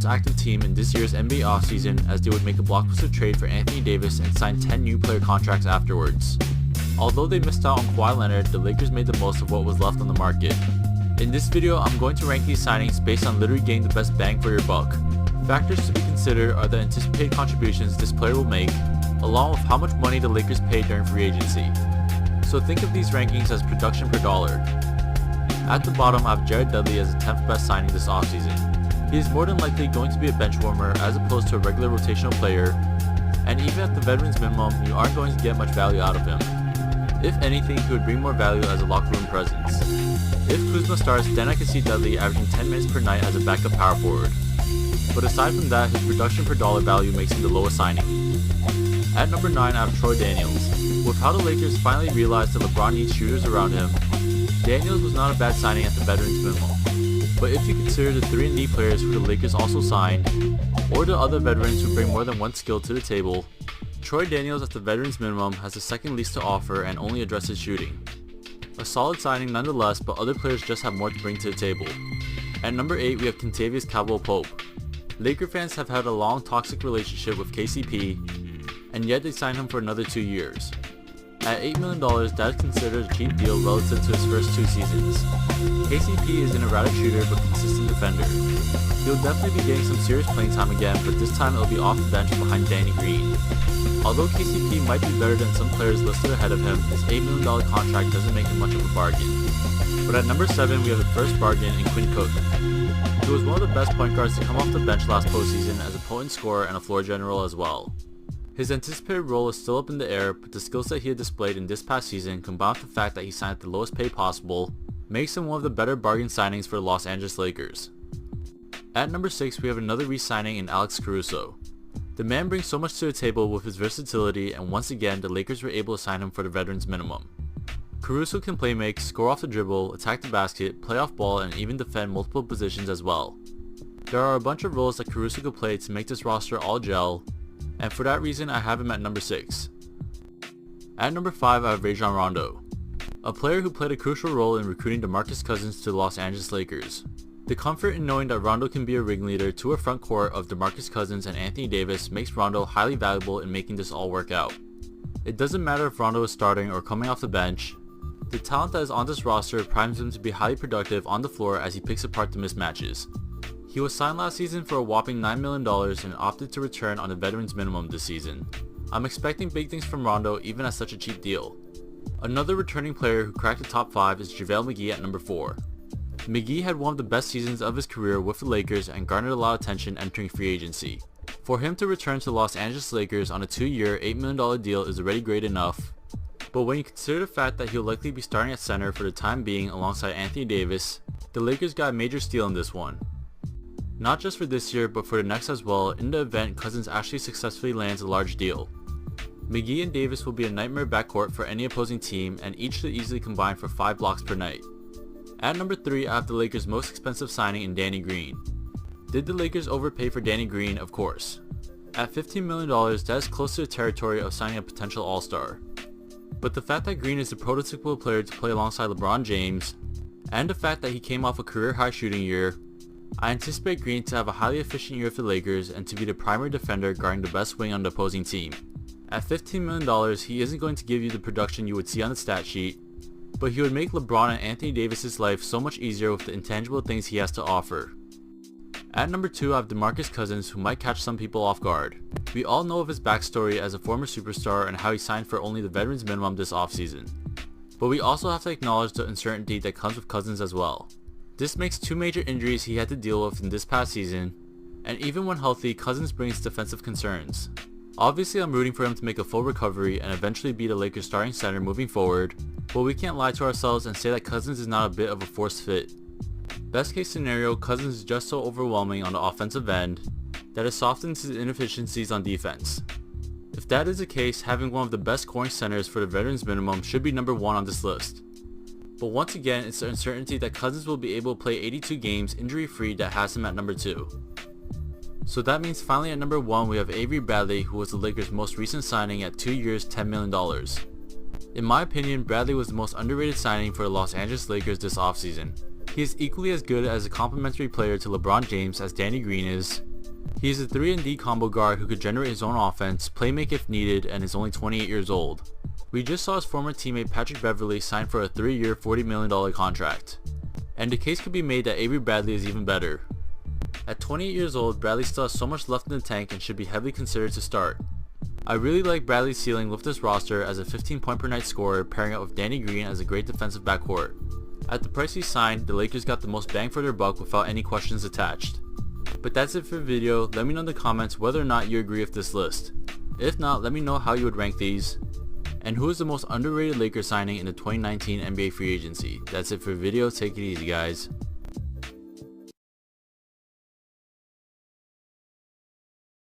active team in this year's NBA offseason, as they would make a blockbuster trade for Anthony Davis and sign 10 new player contracts afterwards. Although they missed out on Kawhi Leonard, the Lakers made the most of what was left on the market. In this video, I'm going to rank these signings based on literally getting the best bang for your buck. Factors to be considered are the anticipated contributions this player will make, along with how much money the Lakers paid during free agency. So think of these rankings as production per dollar. At the bottom, I have Jared Dudley as the 10th best signing this offseason. He is more than likely going to be a bench warmer as opposed to a regular rotational player, and even at the veterans minimum, you aren't going to get much value out of him. If anything, he would bring more value as a locker room presence. If Kuzma starts, then I can see Dudley averaging 10 minutes per night as a backup power forward. But aside from that, his production per dollar value makes him the lowest signing. At number 9, I have Troy Daniels. With how the Lakers finally realized that LeBron needs shooters around him, Daniels was not a bad signing at the veterans minimum. But if you consider the 3-and-D players who the Lakers also signed, or the other veterans who bring more than one skill to the table, Troy Daniels at the veterans minimum has the second least to offer and only addresses shooting. A solid signing nonetheless, but other players just have more to bring to the table. At number 8, we have Kentavious Caldwell-Pope. Laker fans have had a long toxic relationship with KCP, and yet they signed him for another 2 years. At $8 million, that is considered a cheap deal relative to his first 2 seasons. KCP is an erratic shooter but consistent defender. He'll definitely be getting some serious playing time again, but this time it'll be off the bench behind Danny Green. Although KCP might be better than some players listed ahead of him, his $8 million contract doesn't make him much of a bargain. But at number 7, we have the first bargain in Quinn Cook. He was one of the best point guards to come off the bench last postseason as a potent scorer and a floor general as well. His anticipated role is still up in the air, but the skill set he had displayed in this past season, combined with the fact that he signed at the lowest pay possible, makes him one of the better bargain signings for the Los Angeles Lakers. At number 6, we have another re-signing in Alex Caruso. The man brings so much to the table with his versatility, and once again the Lakers were able to sign him for the veterans minimum. Caruso can play make, score off the dribble, attack the basket, play off ball, and even defend multiple positions as well. There are a bunch of roles that Caruso could play to make this roster all gel, and for that reason I have him at number 6. At number 5, I have Rajon Rondo, a player who played a crucial role in recruiting DeMarcus Cousins to the Los Angeles Lakers. The comfort in knowing that Rondo can be a ringleader to a front court of DeMarcus Cousins and Anthony Davis makes Rondo highly valuable in making this all work out. It doesn't matter if Rondo is starting or coming off the bench, the talent that is on this roster primes him to be highly productive on the floor as he picks apart the mismatches. He was signed last season for a whopping $9 million and opted to return on the veterans minimum this season. I'm expecting big things from Rondo even at such a cheap deal. Another returning player who cracked the top 5 is JaVale McGee at number 4. McGee had one of the best seasons of his career with the Lakers and garnered a lot of attention entering free agency. For him to return to the Los Angeles Lakers on a 2-year, $8 million deal is already great enough, but when you consider the fact that he'll likely be starting at center for the time being alongside Anthony Davis, the Lakers got a major steal in this one. Not just for this year, but for the next as well. In the event Cousins actually successfully lands a large deal, McGee and Davis will be a nightmare backcourt for any opposing team, and each should easily combine for 5 blocks per night. At number 3, I have the Lakers' most expensive signing in Danny Green. Did the Lakers overpay for Danny Green? Of course. At $15 million, that is close to the territory of signing a potential all-star. But the fact that Green is the prototypical player to play alongside LeBron James, and the fact that he came off a career-high shooting year, I anticipate Green to have a highly efficient year for the Lakers and to be the primary defender guarding the best wing on the opposing team. At $15 million, he isn't going to give you the production you would see on the stat sheet, but he would make LeBron and Anthony Davis' life so much easier with the intangible things he has to offer. At number 2, I have DeMarcus Cousins, who might catch some people off guard. We all know of his backstory as a former superstar and how he signed for only the veterans minimum this offseason. But we also have to acknowledge the uncertainty that comes with Cousins as well. This makes 2 major injuries he had to deal with in this past season, and even when healthy, Cousins brings defensive concerns. Obviously, I'm rooting for him to make a full recovery and eventually be the Lakers starting center moving forward, but we can't lie to ourselves and say that Cousins is not a bit of a forced fit. Best case scenario, Cousins is just so overwhelming on the offensive end that it softens his inefficiencies on defense. If that is the case, having one of the best scoring centers for the veterans minimum should be number 1 on this list. But once again, it's the uncertainty that Cousins will be able to play 82 games injury-free that has him at number 2. So that means finally at number 1 we have Avery Bradley, who was the Lakers' most recent signing at 2 years, $10 million. In my opinion, Bradley was the most underrated signing for the Los Angeles Lakers this offseason. He is equally as good as a complementary player to LeBron James as Danny Green is, He's a 3-and-D combo guard who could generate his own offense, playmake if needed, and is only 28 years old. We just saw his former teammate Patrick Beverley sign for a 3-year $40 million contract. And the case could be made that Avery Bradley is even better. At 28 years old, Bradley still has so much left in the tank and should be heavily considered to start. I really like Bradley's ceiling with this roster as a 15 point per night scorer pairing up with Danny Green as a great defensive backcourt. At the price he signed, the Lakers got the most bang for their buck without any questions attached. But that's it for the video. Let me know in the comments whether or not you agree with this list. If not, let me know how you would rank these. And who is the most underrated Lakers signing in the 2019 NBA free agency? That's it for the video. Take it easy, guys.